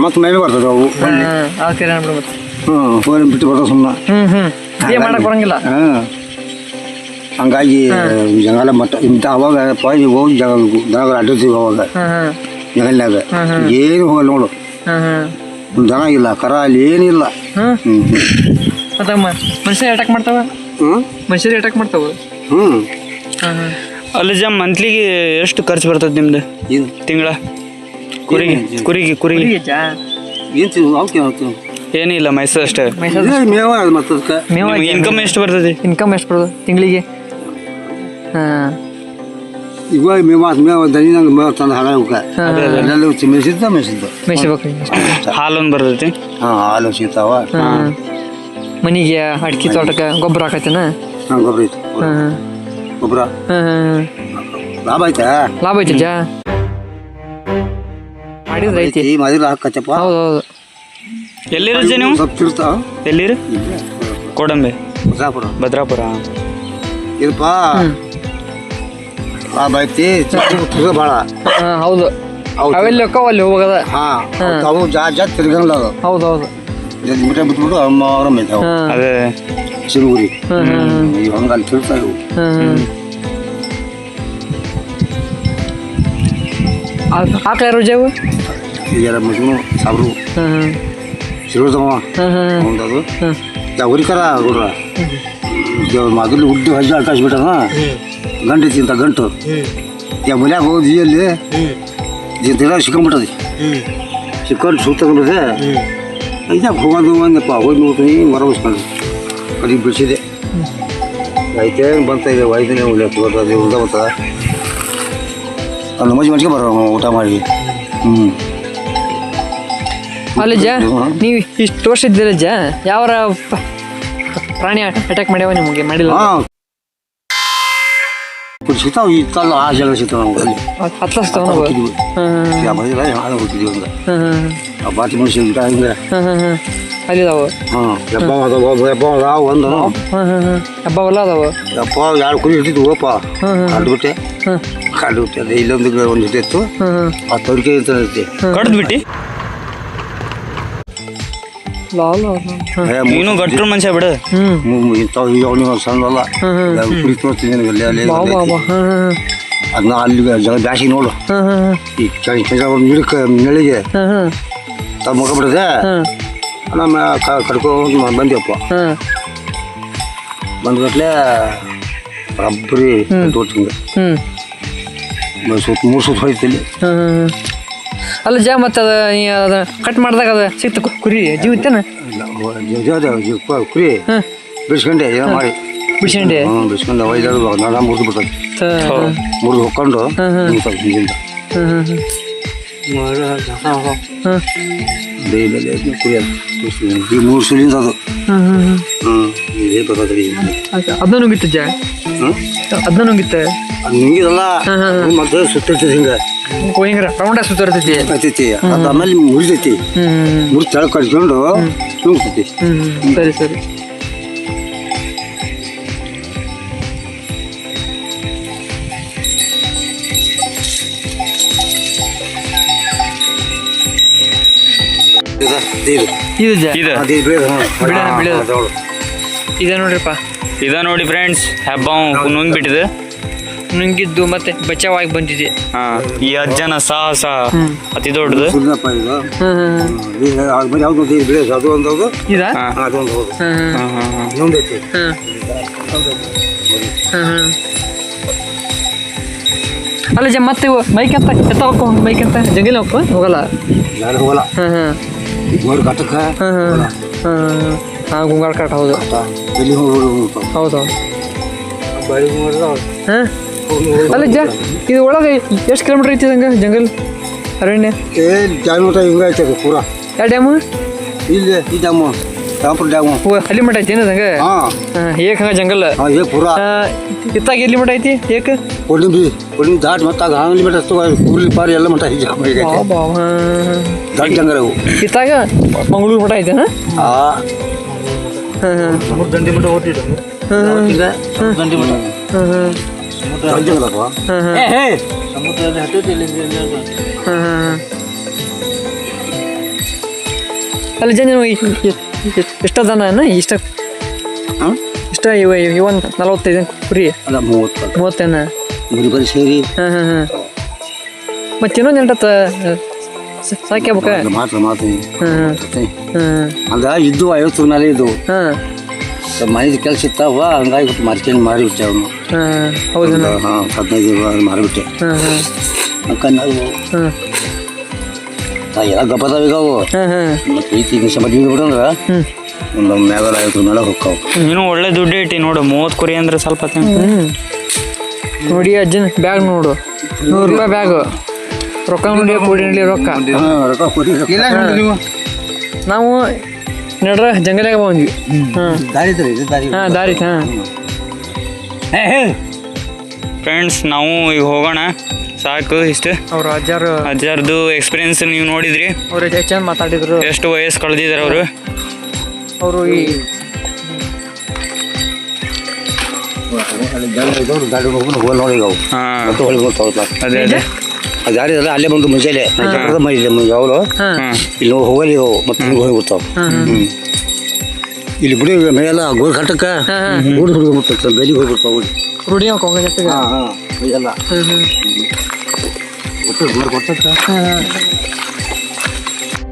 ಮತ್ತೆ ಮೇಲೆ ಬರ್ತದೆ ಅವು ಫೋನ್ ಬಿಟ್ಟು ಬರ್ತದೆ ಸುಮ್ಮನೆ ಏನ್ ಮಾಡಕ್ ಬರಂಗಿಲ್ಲ. ಹಂಗಾಗಿ ಜಂಗಲ ಮಟ್ಟ ಇಂಥ ಅವಾಗ ಹೋಗಿ ದನಗಳು ಅಡ್ಡಿರ್ತೀವಿ ಅವಾಗ ಜಂಗಲ್ನಾಗ ಏನು ಹೋಗಲ್ಲ ನೋಡು. ದನ ಇಲ್ಲ ಕರ ಅಲ್ಲಿ ಏನಿಲ್ಲ. ಮತ್ತೆ ಮನುಷ್ಯರು ಅಟ್ಯಾಕ್ ಮಾಡ್ತಾವ. ಮನುಷ್ಯರು ಅಟ್ಯಾಕ್ ಮಾಡ್ತಾವ. ಅಲ್ಲಿ ಮಂತ್ಲಿಗೆ ಎಷ್ಟು ಖರ್ಚು ಬರ್ತದೆ ನಿಮ್ದು ತಿಂಗಳ? ಕುರಿಗೆ ಏನಿಲ್ಲ ಮೈಸೂರು ಅಷ್ಟೇ. ಇನ್ಕಮ್ ಎಷ್ಟು ಬರ್ತದೆ? ತಿಂಗಳಿಗೆ ಇವಾಗ ಮೇವ ದನಿನಂಗೆ ಮೇವ ತಂದು ಹಾಳಾಗ ಮೇಯಿಸಿದ್ದ ಹಾಲೊಂದು ಬರ್ತೈತಿ. ಹಾಲು ಸಿಗ್ತಾವ. ಮನಿಗೆ ಅಡಿಕೆ ತೋಟಕ್ಕೆ ಗೊಬ್ಬರ ಹಾಕತ್ತೇನ? ಗೊಬ್ಬರ ಐತಿ. ಗೊಬ್ಬರ ಲಾಭ ಐತೆ ಜಾ ಮಾಡಿದ್ರೆ ಐತಿ. ಮಾಡಿದ್ರೆ ಹಾಕತ್ತಪ್ಪ. ಹೌದೌದು. ಎಲ್ಲಿರುತ್ತೆ ನೀವು? ಸ್ವಲ್ಪ ಎಲ್ಲಿರು? ಕೋಡಂಬೆ, ಭದ್ರಾಪುರ. ಇರಪ್ಪ ಲಾಭ ಐತಿ. ಭಾಳ ಹೌದು. ಅವೆಲ್ಲ ಅಲ್ಲಿ ಹೋಗದ. ಅವು ಜಾಸ್ತಿ ತಿರ್ಗಂಗಿಲ್ಲ ಅದು. ಹೌದೌದು. ಮಿಠಾಯಿ ಬಿಟ್ಬಿಟ್ಟು ಅವ್ರ ಮೇಯ್ತಾವ. ಅದೇ ಸಿರುಗುರಿ ಹಂಗಲ್ಲಿ ತಿರ್ತಾ ಇವು. ಆಕಳ ರುಜಾವು ಈಗ ಮಜ್ನು ಸಾಬ್ರು ಸಿರುದವ ಅದು ಉರಿಕರ ಹುಡ್ರ ಮೊದಲು ಉಡ್ಡು ಹಜ್ಜಿ ಕಳಿಸ್ಬಿಟ್ಟನ ಗಂಟು ಐತಿ ಇಂಥ ಗಂಟು. ಈಗ ಮನ್ಯಾಗ ಹೋಗಿ ಅಲ್ಲಿ ತಿರ್ಗ ಸಿಕ್ಕೊಂಬಿಟ್ಟದಿ. ಸಿಕ್ಕೊಂಡು ಸುತ್ತಕೊಂಡ್ರೆ ಐತೆ ಹೋಗೋದು ಒಂದಪ್ಪ ಹೋಗಿ ನೋಡ್ತೀನಿ ಮರಮಿಸ್ಕೊಂಡು ಕಡಿಗೆ ಬಿಡಿಸಿದೆ. ಐತೆ ಬಂತ ಇದೆ ವೈದ್ಯನೇ ಉಳಿಯೋದು ಉಳ್ದ ಬರ್ತದ. ಅಲ್ಲಿ ಮಜ್ಜಿಗೆ ಬರೋ ಊಟ ಮಾಡಿ. ಅಲ್ಲಜ್ಜ ನೀವು ಇಷ್ಟು ವರ್ಷ ಇದ್ದೀರಜ್ಜ, ಯಾವ ಪ್ರಾಣಿ ಅಟ್ಯಾಕ್ ಮಾಡ್ಯಾವ ನಿಮಗೆ? ಮಾಡಿಲ್ಲ. ಸಿಗ್ತಾವ ಇತ್ತಲ್ಲ ಆ ಜಾಗ ಸಿಗ್ತಾವ ನಮ್ಗೆ. ಹತ್ತಸ್ತಾವ ಹೋಗ್ತಿದ್ವಿ ಒಂದು ಬಾತಿ ಮನುಷ್ಯ ಹಿಂಗೆ ಅಲ್ಲಿದಾವ. ಎಬ್ಬ ಒಂದು ಹಬ್ಬವೆಲ್ಲ ಅದಾವ. ಎಪ್ಪ ಎರಡು ಕುರಿ ಇರ್ತಿದ್ವು ಹೋಗಪ್ಪ. ಕಡ್ಬಿಟ್ಟೆ ಅದೇ ಇಲ್ಲೊಂದು ಒಂದು ಜೊತೆ ಇತ್ತು. ಆ ತೋರಿಕೆ ಅಂತ ಇರುತ್ತೆ ಕಡ್ದ್ಬಿಟ್ಟು. ನೀನು ಗಟ್ರು ಮನುಷ್ಯ ಬಿಡು. ಇಂಥವು ಸಣ್ಣಲ್ಲ ಕುರಿ ತೋರಿಸ್ತೀನಿ ನಿನಗೆ ಅದನ್ನ ಅಲ್ಲಿ ಬ್ಯಾಸಿ ನೋಡು. ಈ ಗಿಡಕ್ಕೆ ನೆಳಿಗೆ ತ ಮುಖ ಬಿಡದೆ ನಮ್ಮ ಕಡ್ಕೊಂಡು ಬಂದ್ಯಪ್ಪ. ಬಂದ್ಗಟ್ಲೆ ರಬ್ಬರಿ ತೋರ್ಸಿಂಗೆ ಸುತ್ತ 3 ಸುತ್ತ ಹೋಯ್ತಿಲ್ಲಿ. ಅಲ್ಲ ಜಾ ಮತ್ತೆ ಅದ ಕಟ್ ಮಾಡಿದಾಗ ಅದ ಸಿಕ್ತು ಕುರಿ ಜೀವ ಇತ್ತೇನ? ಕುರಿ ಬಿಡಿಸ್ಕೊಂಡೆ ಏನೋ ಮಾಡಿ ಬಿಡ್ಸಂಡೆ. ಬಿಡಿಸ್ಕೊಂಡು ಒಯ್ದಾಡು ನಾಡ ಮುರಿದು ಬಿಡ್ತದೆ. ಮುರಿದು ಹೊಕ್ಕೊಂಡು ಹಿಂದಿಂದ ಕುರಿ ಅದು 3 ಸುಲಿಂದ ಅದು. ಇದೇ ಬರೋದ್ರಿ ಅದನ್ನ ನುಂಗಿತ್ತ ಜಾ? ಅದನ್ನ ನುಂಗಿತ್ತ? ಅದು ನುಂಗಿದಲ್ಲ ಮತ್ತೆ ಸುತ್ತಿರ್ತದೆ ಹಿಂಗೆ ಹಿಂಗ ರೌಂಡ ಸುತ್ತಿರ್ತೈತಿ ಐತೈತಿ. ಅದು ಆಮೇಲೆ ಮುರಿದೈತಿ. ಮುರಿದು ತೆಳಗೆ ಕಟ್ಕೊಂಡು ನುಂಗ್ತೈತಿ. ಸರಿ ಸರಿ. ಇದ ನೋಡ್ರಿಪ್ಪ. ಇದ ನೋಡಿ ಫ್ರೆಂಡ್ಸ್, ಹಬ್ಬ ನುಂಗ್ಬಿಟ್ಟಿದೆ. ನುಂಗಿದ್ದು ಮತ್ತೆ ಬಚಾವಾಗಿ ಬಂದಿದೆ. ಈ ಅಜ್ಜನ ಸಾಹಸ ಅತಿ ದೊಡ್ಡದು. ಅಲ್ಲ ಜ ಮತ್ತೆ ಬೈಕ್ ಅಂತ ಎತ್ತ ಹೋಗ್ಕೊಂಡು ಬೈಕ್ ಅಂತ ಜಂಗಲ್ ಹೋಗ್ಕೊಂಡು ಹೋಗಲ್ಲ. ಹೋಗಲ್ಲ. ಗುಂಗಾಳ ಕಾಟ. ಹೌದು ಹೌದು. ಅಲ್ಲ ಜ ಇದು ಒಳಗೆ ಎಷ್ಟು ಕಿಲೋಮೀಟರ್ ಐತಿ ಹಂಗ ಜಂಗಲ್ ಅರಣ್ಯ? ಹಿಂಗ ಐತೆ ಪೂರಾ. ಯಾವ ಡ್ಯಾಮು? ಇಲ್ಲಿ ಈ ಡ್ಯಾಮು ರಾಮಪುರ ಡ್ಯಾಮು. ಅಲ್ಲಿ ಮಠ ಐತಿ ಹಂಗ? ಏಕ್ ಹಂಗ ಜಂಗಲ್ ಪೂರಾ ಇತ್ತಾಗ ಎಲ್ಲಿ ಮಠ ಐತಿ? ಏಕ್ ಕೊಡಿಂಬಿ ದಾಟ್ ಮತ್ತಾಗ ಹಾಂಗ್ಲಿ ಮಠ ಕೂರ್ಲಿ ಪಾರಿ ಎಲ್ಲ ಮಠ ದಾಟ್ ಜಂಗಲ್ ಅವು. ಇತ್ತಾಗ ಮಂಗಳೂರು ಮಠ ಐತೆ. ದಂಡಿ ಮಠ ಓದಿದ್ದು ದಂಡಿ ಮಠ ಸಮುದ್ರದಲ್ಲಿ ಅಲ್ಲ ಜನ ನೀವು ಇಷ್ಟ ದನ ಇಷ್ಟ ಹಾಂ ಇಷ್ಟ ಇವನ್ 45 ಕುರಿ ಅಲ್ಲ 30 ಬರೀ ಸೇರಿ ಹಾಂ ಮತ್ತೆ ಇನ್ನೊಂದು ಎಂಟತ್ತ ಸಾಕ್ಯಾಬೇಕ ಮಾತ್ರ ಹಾಂ ಅಂದ ಇದ್ದು 50 ಮೇಲೆ ಇದು ಹಾಂ ಮನೇದು ಕೆಲಸ ಇತ್ತಾವ ಹಂಗಾಗಿ ಬಿಟ್ಟು ಮಾರ್ಕೆಂಡ್ ಮಾರಿಬಿಟ್ಟೆ ಅವನು ಹಾಂ ಹೌದಾ ಹಾಂ 15 ಮಾರಿಬಿಟ್ಟೆ ಹಾಂ ಹಾಂ ಅಕ್ಕ ನಾವು ಹಾಂ ಎಲ್ಲ ಗಪ್ಪದಾವ ಈಗ ಅವು ಮತ್ತು ಈ ನಿಮಿಷ ಮದುವೆ ಬಿಡಂದ್ರೆ ಒಂದು ಮ್ಯಾಗಲ 50 ಮೇಲೆ ಹೋಗ್ತಾವ ನೀನು ಒಳ್ಳೆ ದುಡ್ಡು ಇಟ್ಟಿ ನೋಡು 30 ಕುರಿ ಅಂದ್ರೆ ಸ್ವಲ್ಪ ನೋಡಿ ಅಜ್ಜನ ಬ್ಯಾಗ್ ನೋಡು ₹100 ಬ್ಯಾಗ್ ರೊಕ್ಕ ನೋಡಿ ಕೊಡಿ ರೊಕ್ಕ ರೊಕ್ಕ ಕೊಡಿ ನೀವು ನಾವು ನಡ್ರ ಜಂಗಲಾಗ ಬಂದ್ವಿ ದಾರಿ ಇದು ದಾರಿ ಹಾಂ ದಾರಿ ಹಾಂ ಫ್ರೆಂಡ್ಸ್ ನಾವು ಈಗ ಹೋಗೋಣ ಸಾಕು ಇಷ್ಟು ಅವ್ರ ಅಜ್ಜಾರ್ದು ಎಕ್ಸ್ಪೀರಿಯನ್ಸ್ ನೀವು ನೋಡಿದ್ರಿ ಅವ್ರು ಚಂದ ಮಾತಾಡಿದ್ರು ಎಷ್ಟು ವಯಸ್ಸು ಕಳೆದಿದ್ದಾರೆ ಅವರು ಈ ದಾರಿ ಹೋಗ್ಕೊಂಡು ಹೋಗಿ ನೋಡಿ ಅವು ಹಾಂ ಮತ್ತು ಹೊಳಿ ಬರ್ತಾವಲ್ಲ ಅದೇ ಆ ದಾರಿ ಅಲ್ಲ ಅಲ್ಲೇ ಬಂದು ಮುಂಜಾನೆ ಯಾವಳು ಇಲ್ಲಿ ಹೋಗಲಿ ಮತ್ತೆ ಹೋಗಿ ಬರ್ತಾವ ಇಲ್ಲಿ ಬಿಡಿ ಮೇಲೆಲ್ಲ ಗೋಲ್ ಕಟ್ಟಕ್ಕೆ ಹುಡುಗ ಹೋಗ್ಬಿಡ್ತಾರೆ ಬೆಲಿಗೆ ಹೋಗ್ಬಿಡ್ತಾವ ರೂಢಿ ಎಲ್ಲ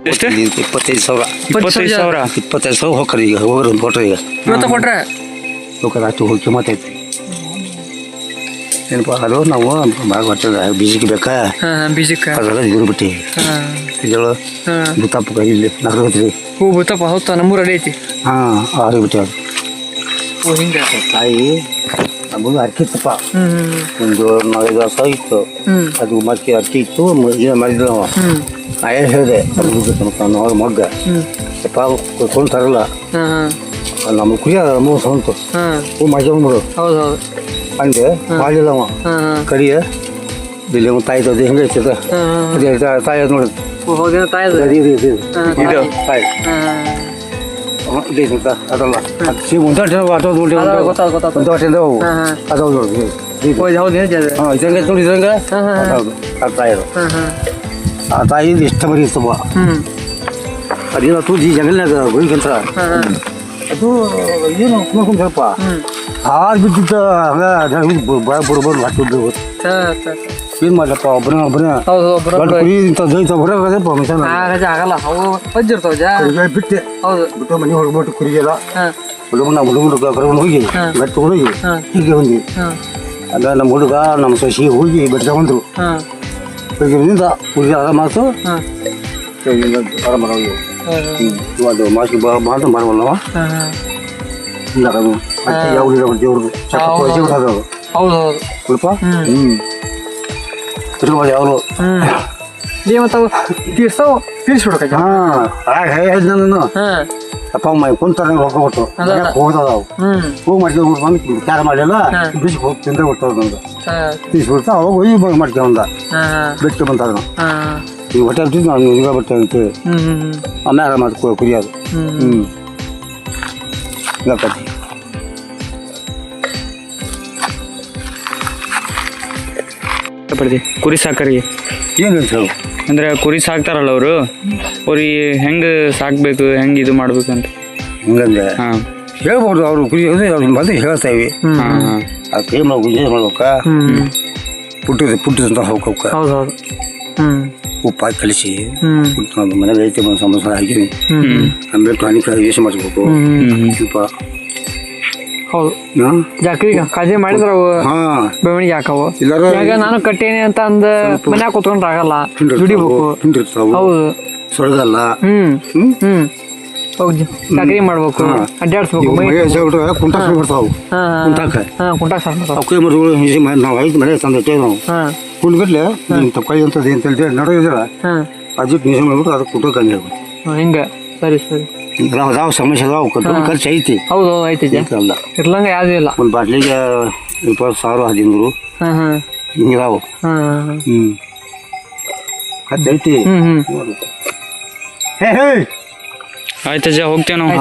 ಎಷ್ಟು 25,000 ಹೋಗ್ರಿ ಈಗ ಹೋಗ್ರಿ ಒಂದು ಫೋಟೋ ಈಗ ಇವತ್ತು ಕೊಟ್ರೆ ಹೋಗ್ರಿ ಅಷ್ಟು ಹೋಗಿ ಮಾತಾಯ್ತು ಏನಪ್ಪ ಅದು ನಾವು ಭಾಳ ಬರ್ತದೆ ಬೀಜಕ್ಕೆ ಬೇಕಾ ಬೀಜಕ್ಕೆ ಅದೆಲ್ಲ ಇದ್ರು ಬಿಟ್ಟು ಇದಳು ಬುತ್ತಪ್ಪ ಇಲ್ಲಿ ನಗರತ್ರಿ ಹೂ ಬುತ್ತಪ್ಪ ಹೌದಾ ನಮ್ಮೂರು ಅಡಿ ಐತಿ ಹಾಂ ಆರಿಬಿಟ್ಟೆ ಅದು ಓ ಹಿಂಗೆ ತಾಯಿ ನಮ್ಮದು ಅರ್ಕಿತ್ತಪ್ಪ ಒಂದು 4-5 ವರ್ಷ ಇತ್ತು ಅದು ಮತ್ತೆ ಅಕ್ಕಿ ಇತ್ತು ಮಾಡಿದ್ರು ನಾವು ನಾ ಏನು ಹೇಳಿದೆ ನಾವು ಮಗ್ಗ ಸ್ವಲ್ಪ ಕೊಂಡು ತರಲ್ಲ ನಮ್ಮ ಕುರಿಯ ಮೂರು ಸ್ವಂತ ಹೂ ಮಾಡ್ಕೊಂಡ್ಬಿಡು ಹೌದು ಹಂಗೆ ಮಾಡಿಲ್ಲ ಅವ ಕಡಿಯ ಇಲ್ಲಿ ಒಂದು ತಾಯಿ ತೋದು ಹೆಂಗೆ ಐತದ ಅದೇ ತಾಯಿ ಅದು ನೋಡಿ ತಾಯಿ ಇದು ತಾಯಿ ಅದಲ್ಲ ಒಂದು ಆಟೋ ನೋಡಿ ಅದು ನೋಡಿ ಹಾಂ ಇದಂಗೆ ನೋಡಿ ಇದಂಗೆ ಹೌದು ಆ ತಾಯಿದು ಆ ತಾಯಿದು ಇಷ್ಟ ಬರೀ ಇರ್ತವ ಅದೇನೋ ತೂಜಿ ಜಂಗಲ್ನಾಗ ಹೋಗಿಂತ ಅದು ಏನು ನೋಡ್ಕೊಂಡು ಸ್ವಲ್ಪ ಹಾಲು ಬಿದ್ದಿದ್ದ ಹಂಗೆ ಬರೋದು ಹಾಕಿದ್ದು ಏನು ಮಾಡಲಪ್ಪ ಒಬ್ಬನೇ ಕುರಿ ಇಂಥ ದೈತ ಬರೋದಪ್ಪ ಮನುಷ್ಯನ ಆಗಲ್ಲ ಅವು ಪಜ್ಜಿರ್ತಾವ ಬಿಟ್ಟೆ ಹೌದು ಬಿಟ್ಟು ಮನೆ ಹೊರಗ್ಬಿಟ್ಟು ಕುರಿಗೆಲ್ಲ ಹುಡುಗರು ಕರ್ಕೊಂಡು ಹೋಗಿ ಗಟ್ಟಿ ಹೋಗಿ ಹೀಗೆ ಬಂದ್ವಿ ಅದ ನಮ್ಮ ಹುಡುಗ ನಮ್ಮ ಸೊಸಿ ಹೋಗಿ ಬಿಟ್ಕೊಂಡ್ರು ಹೋಗಿದ್ರಿಂದ ಕುರಿ ಆರಾಮಾತು ಆರಾಮ ಅದು ಮಾಸಿ ಮಾತು ಮಾಡವಲ್ಲವ ಇಲ್ಲ ಅದು ಯಾವ ದೇವ್ರದ್ದು ಅದು ಹೌದು ಸ್ವಲ್ಪ ತಿರುಗಿ ಯಾವಳು ಮತ್ತು ತೀರ್ಸ್ಬಿಡ್ಕ ನಾನು ಅಪ್ಪ ಅಮ್ಮ ಕುಂತಾರೆ ಹೋಗ್ಬಿಟ್ಟು ಹೋದವು ಹೋಗಿ ಮಾಡ್ಕೊಂಡು ಬಂದು ಕ್ಯಾರ ಮಾಡಲಿಲ್ಲ ಬೀಚ್ ಹೋಗಿ ತಿಂದ್ರೆ ಬಿಡ್ತಾವ ನಂದು ತೀರ್ಸ್ಬಿಡ್ತಾ ಅವಾಗ ಹೋಗಿ ಮಾಡ್ಕೊಂಡ ಬಿಟ್ಟು ಬಂತಾಗ ಈಗ ಹೊಟ್ಟೆ ಬಿಟ್ಟಿದ್ದು ನಾನು ಈಗ ಬರ್ತೇವೆ ಅಂತೇಳಿ ಆಮೇಲೆ ಆರಾಮ ಕುರಿಯೋದು ಇದಾಕತಿ ಕುರಿ ಸಾಕರಿಗೆ ಏನು ಹೇಳ್ತಾರೆ ಅಂದ್ರೆ ಕುರಿ ಸಾಕ್ತಾರಲ್ಲ ಅವರು ಅವ್ರಿಗೆ ಹೆಂಗೆ ಸಾಕ್ಬೇಕು ಹೆಂಗೆ ಇದು ಮಾಡ್ಬೇಕು ಅಂತ ಹಂಗಂದ್ರೆ ಹಾಂ ಹೇಳ್ಬೋದು ಅವ್ರು ಕುರಿ ಅವ್ರಿಗೆ ಬಂದು ಹೇಳ್ತೇವೆ ಅದು ಕೈ ಮಾಡ್ಬೇಕ ಪುಟ್ಟದಂತ ಹೋಗ್ಬೇಕ ಹೌದು ಉಪ್ಪು ಹಾಕಿ ಕಲಿಸಿ ಮನೇಲಿ ಐತೆ ಒಂದು ಸಮಸ್ಯೆ ಹಾಕಿನಿ ಆಮೇಲೆ ಟಾನಿಕ್ ಯೂಸ್ ಮಾಡಿಸ್ಬೇಕು ಸ್ವಲ್ಪ ಹೌದು ಜಾಕ್ರಿ ಕಾಳಜಿ ಮಾಡಿದ್ರ ಅವು ಬೆಳವಣಿಗೆ ಹಾಕವು ಈಗ ನಾನು ಕಟ್ಟೇನಿ ಅಂತ ಅಂದ ಮನ್ಯಾಗ ಕೂತ್ಕೊಂಡ್ರೆ ಆಗಲ್ಲ ದುಡಿಬೇಕು ಹೌದು ಸೊಳಗಲ್ಲ ಹೋಗಿ ಜಾಕ್ರಿ ಮಾಡ್ಬೇಕು ಅಡ್ಡಾಡ್ಸ್ಬೇಕು ಕುಂಟಾಕ್ ಬರ್ತಾವು ಕುಂಟಾಕ್ ಸಾಕ್ತಾವ ನಾವು ಐದು ಮನೆ ತಂದಿಟ್ಟೇವೆ ನಾವು ಕುಂಡ್ಗಟ್ಲೆ ಕೈ ಅಂತದ್ದು ಏನು ತಿಳಿದ ನಡೆಯೋದಿಲ್ಲ ಅದಕ್ಕೆ ನಿಜ ಮಾಡ್ಬಿಟ್ಟು ಅದಕ್ಕೆ ಕುಟೋ ಕಮ್ಮಿ ಆಗ್ಬೇಕು ಹಿಂಗೆ ಸರಿ ಸರಿ ಅದಾವ ಸಮಸ್ಯೆ ಅದಾವ ಖರ್ಚು ಐತಿ ಹೌದು ಐತಿ ಅಲ್ಲ ಇರ್ಲಂಗ ಯಾವುದೂ ಇಲ್ಲ ಒಂದು ಬಾಟ್ಲಿಗೆ 20,000 15 ಹಿಂಗಿದಾವು ಖರ್ಚು ಐತಿ ಆಯ್ತಜ್ಜ ಹೋಗ್ತೇವೆ ನಾವು